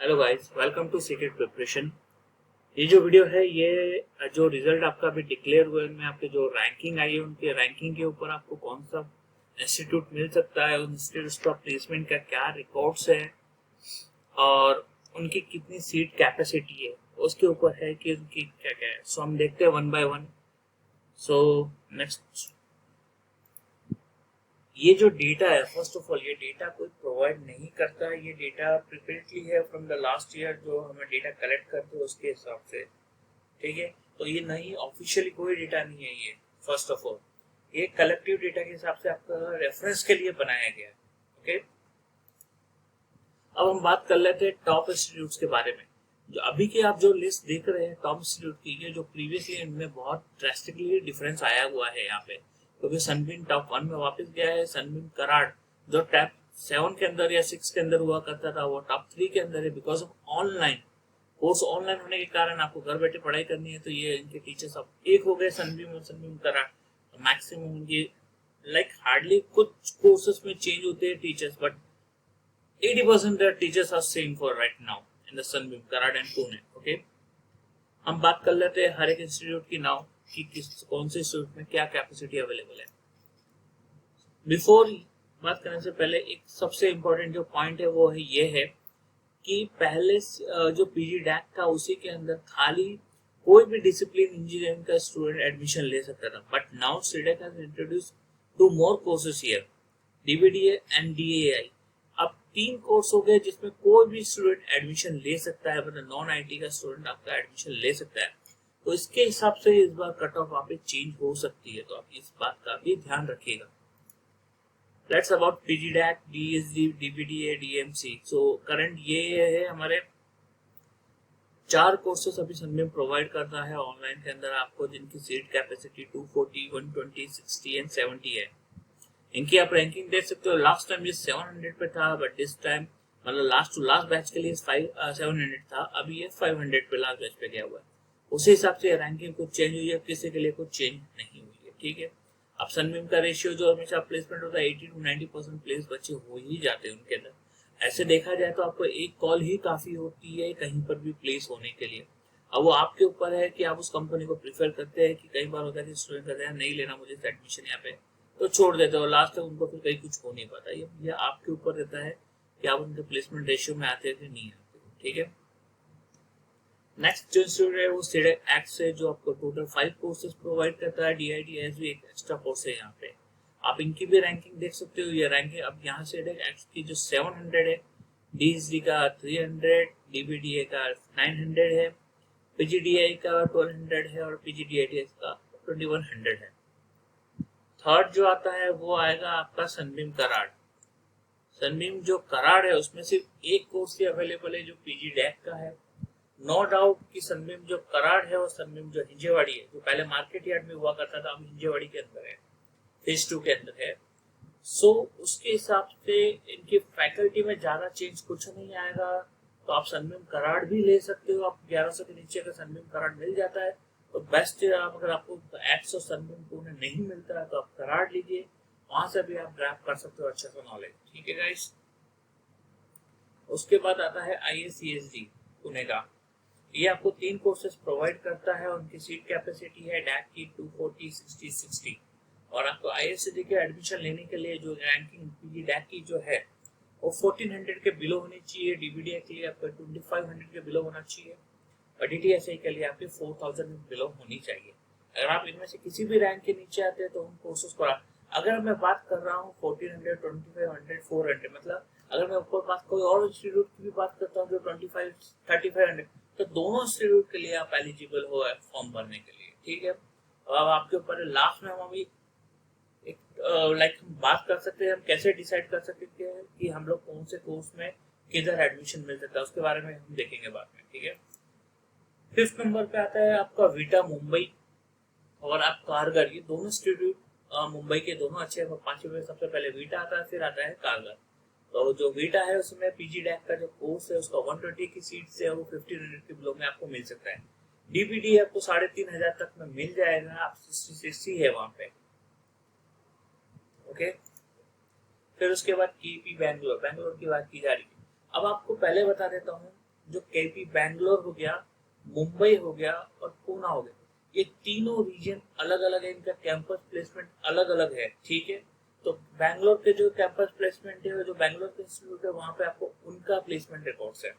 Hello guys, welcome to secret preparation. ये जो video है, ये जो रिजल्ट आपका अभी डिक्लेयर हुए उनमें आपके जो रैंकिंग आई है, उनके रैंकिंग के ऊपर आपको कौन सा इंस्टीट्यूट मिल सकता है, उन इंस्टीट्यूट का प्लेसमेंट का क्या रिकॉर्ड्स है और उनकी कितनी सीट कैपेसिटी है, उसके ऊपर है कि उनकी क्या क्या है। सो हम देखते हैं one by one. So next, ये जो डेटा है, फर्स्ट ऑफ ऑल ये डेटा कोई प्रोवाइड नहीं करता है। ये डेटा प्रिपेरेटली है फ्रॉम द लास्ट ईयर, जो हमें डेटा कलेक्ट करते हैं उसके हिसाब से। ठीक है, तो ये नहीं, ऑफिशियली कोई डेटा नहीं है ये। फर्स्ट ऑफ ऑल ये कलेक्टिव डेटा के हिसाब से आपका रेफरेंस के लिए बनाया गया है। ओके, अब हम बात कर लेते हैं टॉप इंस्टीट्यूट्स के बारे में। जो अभी की आप जो लिस्ट देख रहे हैं टॉप इंस्टीट्यूट की, ये जो प्रीवियसली इनमें बहुत ड्रास्टिकली डिफरेंस आया हुआ है यहाँ पे, क्योंकि सनबीम टॉप 1 में वापस गया है। सनबीम कराड़ जो टॉप 7 के अंदर या 6 के अंदर हुआ करता था, वो टॉप 3 के अंदर है। Because of online course, online होने के कारण आपको घर बैठे पढ़ाई करनी है, तो ये इनके टीचर्स अब एक हो गए, सनबीम और सनबीम कराड़। मैक्सिमम ये हार्डली कुछ कोर्सेस में चेंज होते हैं teachers, but 80% the teachers are same for right now in the Sunbeam, Karad and Pune. Okay, हम बात कर लेते हैं हर एक इंस्टीट्यूट की नाउ कि कौन से इंस्टीट्यूट में क्या कैपेसिटी अवेलेबल है। बिफोर बात करने से पहले एक सबसे इम्पोर्टेंट जो पॉइंट है वो है ये है कि पहले जो पीजी डैक था उसी के अंदर खाली कोई भी डिसिप्लिन इंजीनियरिंग का स्टूडेंट एडमिशन ले सकता था, but now CDAC has introduce two more courses here, DBDA and DAI. अब 3 कोर्स हो गए जिसमें कोई भी स्टूडेंट एडमिशन ले सकता है, मतलब नॉन आईटी का स्टूडेंट आपका एडमिशन ले सकता है। तो इसके हिसाब से इस बार कट ऑफ आप चेंज हो सकती है, तो आप इस बात का भी ध्यान रखिएगा। That's about PGDAC, DSD, DBDA, DMC। So current ये है हमारे 4 कोर्सेस अभी सनबीम प्रोवाइड करता है ऑनलाइन के अंदर आपको, जिनकी सीट कैपेसिटी 240, 120, 60 एंड 70 है। इनकी आप रैंकिंग देख सकते हो। लास्ट टाइम ये 700 पे था, बट दिस टाइम मतलब लास्ट टू लास्ट बैच के लिए 700 था, अभी ये 500 पे लास्ट बैच पे गया हुआ है। उसी हिसाब से रैंकिंग कुछ चेंज हुई है, किसी के लिए कुछ चेंज नहीं हुई है। ठीक है, अब सनबीम का रेशियो जो हमेशा प्लेसमेंट होता है 80 to 90% प्लेस बच्चे हो ही जाते हैं उनके अंदर। ऐसे देखा जाए तो आपको एक कॉल ही काफी होती है कहीं पर भी प्लेस होने के लिए। अब वो आपके ऊपर है कि आप उस कंपनी को प्रीफर करते हैं, कि कई बार होता है कि स्टूडेंट कहते हैं नहीं लेना मुझे एडमिशन यहाँ पे, तो छोड़ देते हो। लास्ट तक उनको फिर कहीं कुछ हो नहीं पाता। ये आपके ऊपर रहता है कि आप उनके प्लेसमेंट रेशियो में आते हैं कि नहीं आते। ठीक है, नेक्स्ट जो इंस्टीट्यूट है वो सीडेक एक्ट से, जो आपको टोटल 5 कोर्सेज प्रोवाइड करता है। डीआईटीएस भी एक एक्स्ट्रा कोर्स है यहाँ पे। आप इनकी भी रैंकिंग देख सकते हो। ये रैंकिंग अब यहाँ सीडेक एक्ट की जो 700 है, डीएसडी का 300, डीबीडीए का 900 है, पीजीडीआई का 1200 है और पीजीडीआईटीएस का 2100 है। थर्ड जो आता है वो आएगा आपका सनबीम कराड़। सनबीम जो कराड़ है उसमें सिर्फ एक कोर्स ही अवेलेबल है जो पीजी डैक का है। नो डाउट कि सनबीम जो कराड़ है और सनबीम जो हिंजेवाड़ी है, जो पहले मार्केट यार्ड में हुआ करता था, अब हिंजेवाड़ी के अंदर है, फेज 2 के अंदर है। सो उसके हिसाब से इनकी फैकल्टी में ज्यादा चेंज कुछ नहीं आएगा। तो आप सनबीम कराड़ भी ले सकते हो। आप 1100 के नीचे अगर सनबीम कराड़ मिल जाता है तो बेस्ट है। अगर आपको एक्स और सनबीम पुणे नहीं मिलता है तो आप कराड़ लीजिए, वहां से भी आप ग्रैब कर सकते हो अच्छा सा नॉलेज। ठीक है गाइस, उसके बाद आता है ISCSD पुणे का। ये आपको 3 कोर्सेज प्रोवाइड करता है। उनकी सीट कैपेसिटी है डैक की 240, 60, 60। और आपको ISCSD के एडमिशन लेने के लिए जो रैंकिंग पीजी डैक की जो है वो 1400 के बिलो होनी चाहिए। डीबीडीए के लिए आपका 2500 के बिलो होना चाहिए और DTSI के लिए आपके 4000 बिलो होनी चाहिए। अगर आप इनमें से किसी भी रैंक के नीचे आते हैं तो उन कोर्सेज को, अगर मैं बात कर रहा हूँ 1400, 2500, 400, मतलब अगर मैं ऊपर बात कोई और इंस्टीट्यूट की भी बात करता हूँ जो 25, 3500, तो दोनों इंस्टीट्यूट के लिए आप एलिजिबल हो फॉर्म भरने के लिए। ठीक है, अब आपके ऊपर लास्ट में हम अभी एक बात कर सकते हैं, हम कैसे डिसाइड कर सकते हैं कि हम लोग कौन से कोर्स में किधर एडमिशन मिल सकता है, उसके बारे में हम देखेंगे बाद में। ठीक है, 5th नंबर पे आता है आपका वीटा मुंबई और आप कारगर। ये दोनों इंस्टीट्यूट मुंबई के दोनों अच्छे हैं। 5वें में सबसे पहले वीटा आता है, फिर आता है कारगर। तो जो वीटा है उसमें पीजी डैक का जो कोर्स है उसका 120 की सीट से वो 1500 के बिलो में आपको मिल सकता है। डीपीडी आपको 3500 तक में मिल जाएगा, आप 60 है वहां पे। ओके, फिर उसके बाद केपी बैंगलोर की बात की जा रही है। अब आपको पहले बता देता हूँ जो केपी बैंगलोर हो गया, मुंबई हो गया और पूना हो गया, ये तीनों रीजन अलग अलग है, इनका कैंपस प्लेसमेंट अलग अलग है। ठीक है, तो बैंगलोर के जो कैंपस प्लेसमेंट है, जो बैंगलोर के इंस्टीट्यूट है, वहां पे आपको उनका प्लेसमेंट रिकॉर्ड्स है।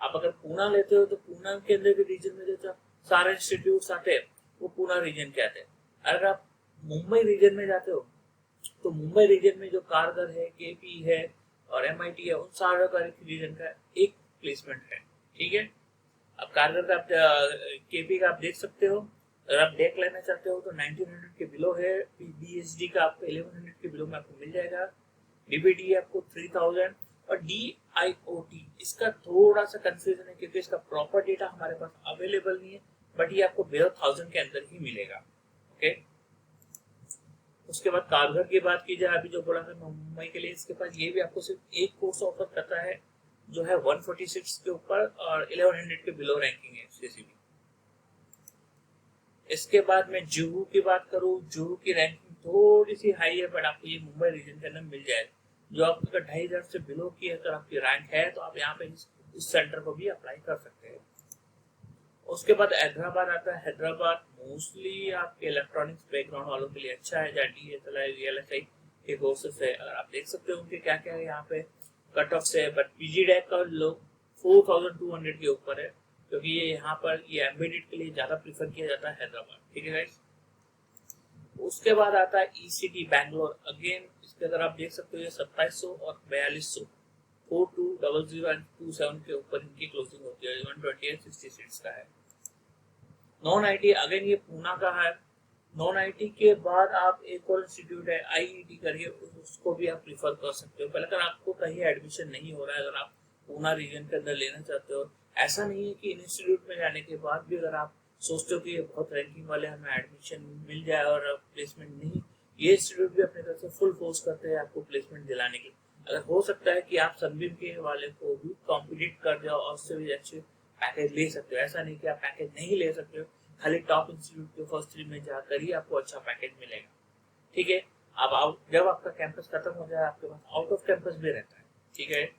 आप अगर पूना लेते हो तो पूना के अंदर के रीजन में जो सारे इंस्टीट्यूट आते हैं वो पूना रीजन के आते हैं। अगर आप मुंबई रीजन में जाते हो तो मुंबई रीजन में जो कारगर है, केपी है और एमआईटी है, उन सारे का रीजन का एक प्लेसमेंट है। ठीक है, अब कारगर का केपी का आप देख सकते हो। अगर आप डेक लेना चाहते हो तो 1900 के बिलो है, बीएसडी का आपको 1100 के बिलो में आपको मिल जाएगा, डीबीडी आपको 3000 और डीआईओटी इसका थोड़ा सा कंफ्यूजन है क्योंकि इसका प्रॉपर डेटा हमारे पास अवेलेबल नहीं है, बट ये आपको 12,000 के अंदर ही मिलेगा। ओके, उसके बाद कारगर की बात की जाए, अभी जो बोला था मुंबई के लिए, इसके पास ये भी आपको सिर्फ एक कोर्स ऑफर करता है जो है 146 के ऊपर और 1100 के बिलो रैंकिंग है सीसीबी। इसके बाद मैं जुहू की बात करूं, जुहू की रैंकिंग थोड़ी सी हाई है, बट आपको ये मुंबई रीजन के अंदर मिल जाएगा। जो आपका 2500 से बिलो की अगर आपकी रैंक है तो आप यहाँ पे इस सेंटर को भी अप्लाई कर सकते हैं। उसके बाद हैदराबाद आता है। हैदराबाद मोस्टली आपके इलेक्ट्रॉनिक्स बैकग्राउंड वालों के लिए अच्छा है, जहाँ डीएसएलआई वीएलएसआई के कोर्सेस है। अगर आप देख सकते हो उनके क्या क्या है यहाँ पे कट ऑफ से, बट पीजी डेक का लोग 4200 के ऊपर है क्योंकि ये यहाँ पर ये एम्बेडेड के लिए ज्यादा प्रीफर किया जाता है हैदराबाद। ठीक है गाइस, उसके बाद आता है ईसीटी बैंगलोर। अगेन इसके अंदर आप देख सकते हो ये 2700 और 4200 4200 एंड 27 के ऊपर इनकी क्लोजिंग होती है। 120 60 सीट्स का है। नॉन आईटी अगेन ये पूना का है। नॉन आईटी के बाद आप एक और इंस्टीट्यूट है आईईटी करके, उसको भी आप प्रीफर कर सकते हो। पहले अगर आपको कहीं एडमिशन नहीं हो रहा है, अगर आप पूना रीजन के अंदर लेना चाहते हो, ऐसा नहीं है कि इंस्टीट्यूट में जाने के बाद भी अगर आप सोचते हो कि ये बहुत रैंकिंग वाले हमें एडमिशन मिल जाए और प्लेसमेंट नहीं, ये इंस्टीट्यूट भी अपने तरफ से फुल फोर्स करते हैं आपको प्लेसमेंट दिलाने की। अगर हो सकता है कि आप सनबीम के वाले को भी कॉम्पिटिट कर जाओ और उससे भी अच्छे पैकेज ले सकते हो। ऐसा नहीं कि आप पैकेज नहीं ले सकते हो, खाली टॉप इंस्टीट्यूट के फर्स्ट 3 में जाकर ही आपको अच्छा पैकेज मिलेगा। ठीक है, अब जब आपका कैंपस खत्म हो जाए आपके पास आउट ऑफ कैंपस भी रहता है। ठीक है,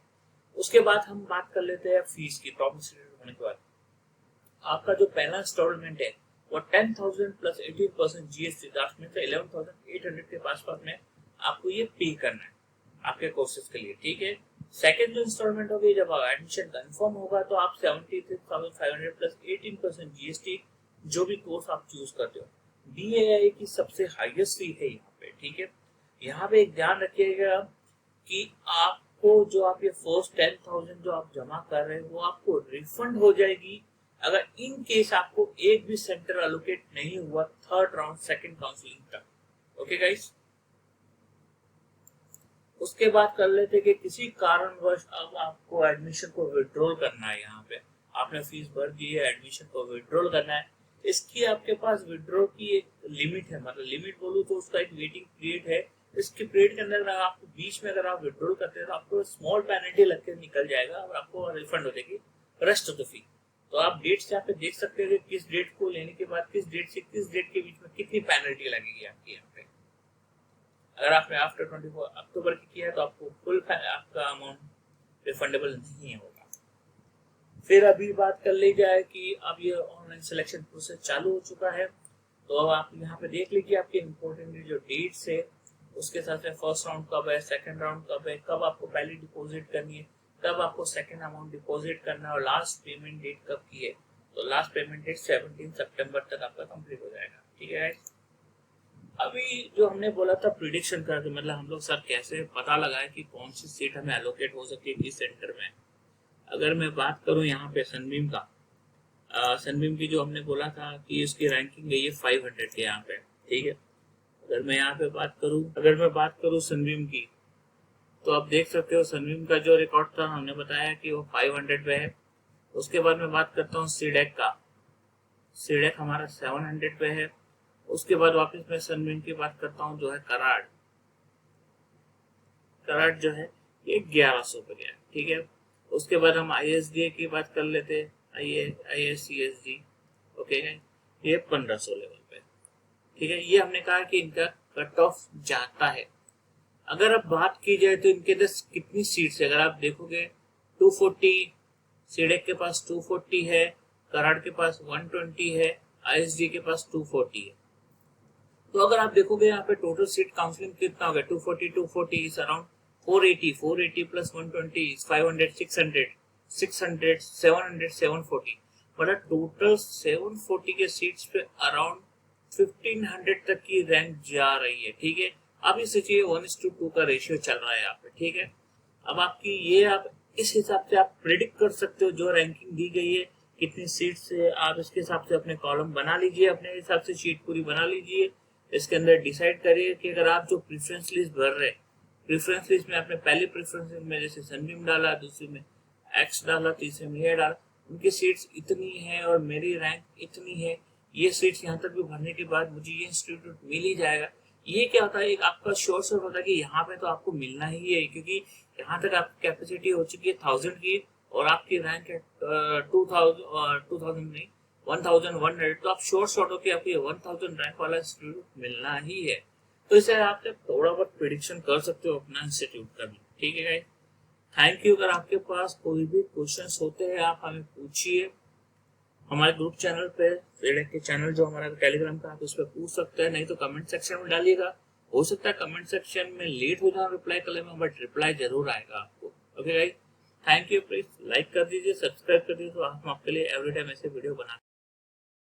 उसके बाद हम बात कर लेते हैं फीस की। टॉप इंस्टीट्यूट होने के बाद आपका जो पहला इंस्टॉलमेंट है वो 10,000 प्लस 18% जीएसटी, दैट मींस 11,800 के पास में आपको ये पे करना है आपके कोर्सेज के लिए। ठीक है, सेकंड जो इंस्टॉलमेंट होगी जब एडमिशन कंफर्म होगा तो आप 76,500 प्लस 18% जीएसटी जो भी कोर्स आप चूज करते हो। डीएआई की सबसे हाईएस्ट फी है यहाँ पे। ठीक है, यहाँ पे एक ध्यान रखिएगा कि आपको जो आप ये फर्स्ट 10,000 जो आप जमा कर रहे हैं वो आपको रिफंड हो जाएगी अगर इन केस आपको एक भी सेंटर एलोकेट नहीं हुआ थर्ड राउंड सेकंड काउंसलिंग तक। ओके गाइस, उसके बाद कर लेते कि किसी कारणवश अब आपको एडमिशन को विड्रॉल करना है। यहाँ पे आपने फीस भर दी है, एडमिशन को विड्रॉल करना है। इसकी आपके पास विड्रॉ की एक लिमिट है, मतलब लिमिट बोलूँ तो उसका एक वेटिंग पीरियड है। इसके पीरियड के अंदर अगर आपको बीच में अगर आप विड्रॉल करते हैं तो आपको स्मॉल पेनल्टी लग के निकल जाएगा और आपको रिफंड हो जाएगी रेस्ट ऑफ द फी। तो आप डेट्स यहाँ पे देख सकते हैं कि किस डेट को लेने के बाद किस डेट से किस डेट के बीच में कितनी पेनल्टी लगेगी आपकी यहाँ पे। अगर आपने आफ्टर 24 अक्टूबर की किया है तो आपको फुल आपका अमाउंट रिफंडेबल नहीं होगा। फिर अभी बात कर ली जाए कि अब ये ऑनलाइन सिलेक्शन प्रोसेस चालू हो चुका है, तो अब आप यहाँ पे देख लीजिए आपके इम्पोर्टेंट जो डेट्स है, उसके साथ में फर्स्ट राउंड कब है, सेकंड राउंड कब है, कब आपको पहले डिपॉजिट करनी है, कब आपको सेकंड अमाउंट डिपॉजिट करना है और लास्ट पेमेंट डेट कब की है। तो लास्ट पेमेंट डेट 17 सितंबर तक आपका कंप्लीट हो जाएगा। ठीक है, अभी जो हमने बोला था प्रिडिक्शन करके, मतलब हम लोग सर कैसे पता लगाए कि कौन सी सीट हमें एलोकेट हो सकती है किस सेंटर में। अगर मैं बात करूं यहाँ पे सनबीम का, सनबीम की जो हमने बोला था कि इसकी रैंकिंग गई है 500 के यहाँ पे। ठीक है, अगर मैं यहाँ पे बात करूं सनबीम की, तो आप देख सकते हो सनबीम का जो रिकॉर्ड था हमने बताया कि वो 500 पे है। उसके बाद मैं बात करता हूँ सीडेक का, सीडेक हमारा 700 पे है। उसके बाद वापस मैं सनबीम की बात करता हूँ जो है कराड़ जो है ये 1100 पे गया। ठीक है, उसके बाद हम आईएसडी की बात कर लेते हैं, आईएससीएसडी। ओके, ये 1500 लेवल पे। ठीक है, ये हमने कहा कि इनका कट ऑफ जाता है। अगर अब बात की जाए तो इनके अंदर कितनी सीट्स है, अगर आप देखोगे 240 सीडेक के पास 240 है, कराड के पास 120 है, आईएसडी के पास 240 है। तो अगर आप देखोगे यहाँ पे टोटल सीट काउंसलिंग कितना हो गया, 240 इज अराउंड 480 प्लस 120 इज 500, 600, 700, 740, मतलब टोटल 740 के सीट्स पे अराउंड 1500 तक की रैंक जा रही है। ठीक है, अब ये सोचिए 1:2 का रेशियो चल रहा है यहाँ पे। ठीक है, अब आपकी ये आप इस हिसाब से आप प्रिडिक्ट कर सकते हो जो रैंकिंग दी गई है कितनी सीट्स है, आप इसके हिसाब से अपने कॉलम बना लीजिए, अपने हिसाब से शीट पूरी बना लीजिए। इसके अंदर डिसाइड करिए कि अगर आप जो प्रेफरेंस लिस्ट भर रहे हैं, प्रेफरेंस लिस्ट में आपने पहले प्रेफरेंस में जैसे सनबीम डाला, दूसरे में एक्स डाला, तीसरे में ये डाला, उनकी सीट्स इतनी है और मेरी रैंक इतनी है, ये सीट्स यहाँ तक भी भरने के बाद मुझे ये इंस्टीट्यूट मिल ही जाएगा। ये क्या होता है, एक आपका श्योर शॉट होता है कि यहाँ पे तो आपको मिलना ही है, क्योंकि यहाँ तक आपकी कैपेसिटी हो चुकी है 1000 की और आपकी रैंक है 2000 नहीं 1100, तो आप श्योर शॉट हो कि आपको 1000 रैंक वाला इंस्टीट्यूट मिलना ही है। तो इसे आप थोड़ा बहुत प्रिडिक्शन कर सकते हो अपना इंस्टीट्यूट का भी। ठीक है गाइस, थैंक यू। अगर आपके पास कोई भी क्वेश्चंस होते हैं आप हमें पूछिए हमारे ग्रुप चैनल पे, सीडेक के चैनल जो हमारा टेलीग्राम का, आप उस पर पूछ सकते हैं, नहीं तो कमेंट सेक्शन में डालिएगा। हो सकता है कमेंट सेक्शन में लेट हो जाए रिप्लाई करने में, बट रिप्लाई जरूर आएगा आपको। Okay guys, thank you. Please like कर दीजिए, सब्सक्राइब कर दीजिए, तो हम आपके लिए एवरी टाइम ऐसे वीडियो बना